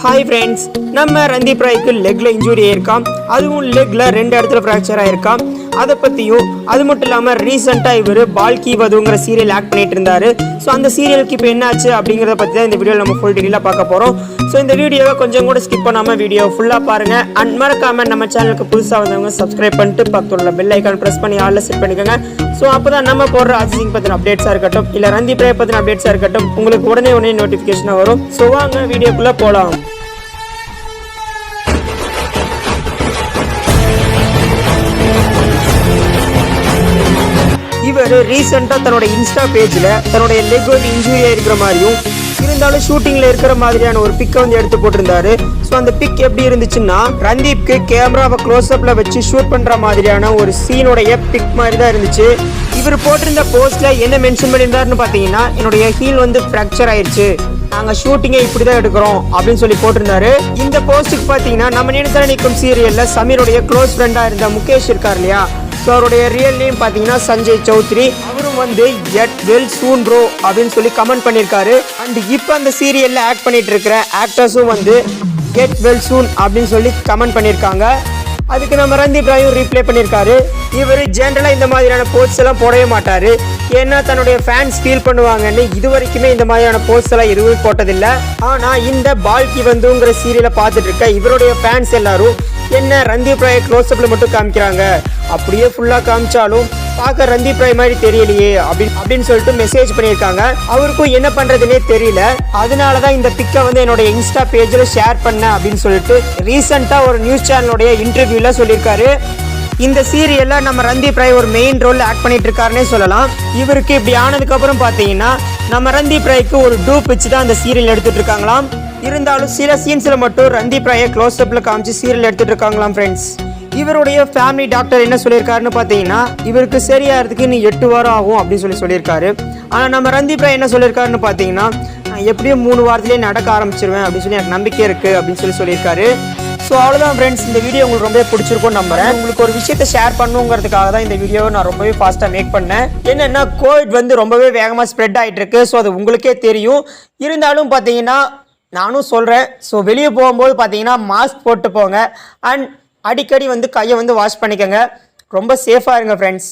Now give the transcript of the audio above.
Hi friends, நம்ம Randeep ராய்க்கு லெக்கில் injury ஆயிருக்கான். அதுவும் லெக்கில் 2 இடத்துல ஃப்ராக்சர் ஆயிருக்கான். அதை பற்றியும் அது மட்டும் இல்லாமல் ரீசெண்டாக இவர் பால்கி வதுங்கிற சீரியல் ஆக்ட் பண்ணிட்டு இருந்தார். ஸோ அந்த சீரியலுக்கு இப்போ என்னாச்சு அப்படிங்கிறத பற்றி தான் இந்த வீடியோவில் நம்ம ஃபுல் டீட்டெயிலாக பார்க்க போகிறோம். ஸோ இந்த வீடியோவை கொஞ்சம் கூட ஸ்கிப் பண்ணாமல் வீடியோ ஃபுல்லாக பாருங்கள். அண்ட் மறக்காமல் நம்ம சேனலுக்கு புதுசாக வந்தவங்க சப்ஸ்கிரைப் பண்ணிட்டு பக்கத்தில் பெல் ஐக்கான் ப்ரெஸ் பண்ணி ஆளில் செட் பண்ணிக்கோங்க. ஸோ அப்போ தான் நம்ம போடுற அஜித் சிங் பற்றின அப்டேட்ஸாக இருக்கட்டும், இல்லை ரந்தீப் ராய் பற்றின அப்டேட்ஸாக இருக்கட்டும், உங்களுக்கு உடனே நோட்டிஃபிகேஷனாக வரும். ஸோ வாங்க வீடியோக்குள்ளே போகலாம். இவர் ரீசெண்டாக தன்னோட இன்ஸ்டா பேஜில் தன்னுடைய லெக் வந்து இன்ஜூரியாக இருக்கிற மாதிரியும் இருந்தாலும் ஷூட்டிங்கில் இருக்கிற மாதிரியான ஒரு பிக்கை வந்து எடுத்து போட்டிருந்தாரு. ஸோ அந்த பிக் எப்படி இருந்துச்சுன்னா, ரந்தீப்க்கு கேமராவை க்ளோஸ்அப்பில் வச்சு ஷூட் பண்ணுற மாதிரியான ஒரு சீனுடைய பிக் மாதிரி தான் இருந்துச்சு. இவர் போட்டிருந்த போஸ்ட்டில் என்ன மென்ஷன் பண்ணியிருந்தாருன்னு பார்த்தீங்கன்னா, என்னுடைய ஹீல் வந்து ஃப்ராக்சர் ஆயிடுச்சு, நாங்கள் ஷூட்டிங்கை இப்படி தான் எடுக்கிறோம் அப்படின்னு சொல்லி போட்டிருந்தாரு. இந்த போஸ்ட்டுக்கு பார்த்தீங்கன்னா, நம்ம நினைத்தாலே நிற்கும் சீரியலில் சமீருடைய க்ளோஸ் ஃப்ரெண்டாக இருந்த முகேஷ் இருக்கார் இல்லையா, ஸோ அவருடைய ரியல் நேம் பார்த்தீங்கன்னா சஞ்சய் சௌத்ரி. அவரும் வந்து கெட் வெல் சூன் ப்ரோ அப்படின்னு சொல்லி கமெண்ட் பண்ணியிருக்காரு. அண்ட் இப்போ அந்த சீரியலில் ஆக்ட் பண்ணிட்டு இருக்கிற ஆக்டர்ஸும் வந்து கெட் வெல் சூன் அப்படின்னு சொல்லி கமெண்ட் பண்ணியிருக்காங்க. அதுக்கு நம்ம ரந்தீப் ராயும் ரீப்ளே பண்ணியிருக்காரு. இவர் ஜென்ரலாக இந்த மாதிரியான போஸ்ட் எல்லாம் போடவே மாட்டார், ஏன்னா தன்னுடைய ஃபேன்ஸ் ஃபீல் பண்ணுவாங்கன்னு இது வரைக்குமே இந்த மாதிரியான போஸ்ட் எல்லாம் எதுவும் போட்டதில்லை. ஆனால் இந்த பால்கி வந்துங்கிற சீரியலை பார்த்துட்டு இருக்க இவருடைய ஃபேன்ஸ் எல்லாரும் என்ன ரந்தீப் ராயை க்ளோஸ்அப்பில் மட்டும் காமிக்கிறாங்க, அப்படியே ஃபுல்லாக காமிச்சாலும் பார்க்க ரந்தீப் ராய் மாதிரி தெரியலையே அப்படின்னு சொல்லிட்டு மெசேஜ் பண்ணியிருக்காங்க. அவருக்கும் என்ன பண்ணுறதுனே தெரியல, அதனால தான் இந்த பிக்கை வந்து என்னோட இன்ஸ்டா பேஜில் ஷேர் பண்ணேன் அப்படின்னு சொல்லிட்டு ரீசெண்டாக ஒரு நியூஸ் சேனலுடைய இன்டர்வியூவில் சொல்லியிருக்காரு. இந்த சீரியலில் நம்ம ரந்தீப் ராய் ஒரு மெயின் ரோல் ஆக்ட் பண்ணிட்டு இருக்காருன்னே சொல்லலாம். இவருக்கு இப்படி ஆனதுக்கப்புறம் பார்த்தீங்கன்னா, நம்ம ரந்தீப் ராய்க்கு ஒரு டூப் வச்சு தான் அந்த சீரியல் எடுத்துட்டு இருக்காங்களாம். இருந்தாலும் சில சீன்ஸில் மட்டும் ரந்தீப் ராயை க்ளோஸ்அப்பில் காமிச்சு சீரியல் எடுத்துட்டு இருக்காங்களாம் ஃப்ரெண்ட்ஸ். இவருடைய ஃபேமிலி டாக்டர் என்ன சொல்லியிருக்காருன்னு பார்த்தீங்கன்னா, இவருக்கு சரியாகிறதுக்கு இன்னும் 8 வாரம் ஆகும் அப்படின்னு சொல்லியிருக்காரு. ஆனால் நம்ம ரந்தீப் ராய் என்ன சொல்லியிருக்காருன்னு பார்த்தீங்கன்னா, எப்படியும் 3 வாரத்திலேயே நடக்க ஆரம்பிச்சிருவேன் அப்படின்னு சொல்லி எனக்கு நம்பிக்கை இருக்குது அப்படின்னு சொல்லியிருக்காரு. ஸோ அவ்வளோதான் ஃப்ரெண்ட்ஸ், இந்த வீடியோ உங்களுக்கு ரொம்பவே பிடிச்சிருக்கும்னு நம்புறேன். உங்களுக்கு ஒரு விஷயத்தை ஷேர் பண்ணுங்கிறதுக்காக தான் இந்த வீடியோவை நான் ரொம்பவே ஃபாஸ்ட்டாக மேக் பண்ணேன். என்னென்னா, கோவிட் வந்து ரொம்பவே வேகமாக ஸ்ப்ரெட் ஆகிட்டு இருக்கு. ஸோ அது உங்களுக்கே தெரியும். இருந்தாலும் பார்த்தீங்கன்னா நானும் சொல்கிறேன், ஸோ வெளியே போகும்போது பார்த்தீங்கன்னா மாஸ்க் போட்டு போங்க. அண்ட் அடிக்கடி வந்து கையை வந்து வாஷ் பண்ணிக்கோங்க. ரொம்ப சேஃபாக இருங்க ஃப்ரெண்ட்ஸ்.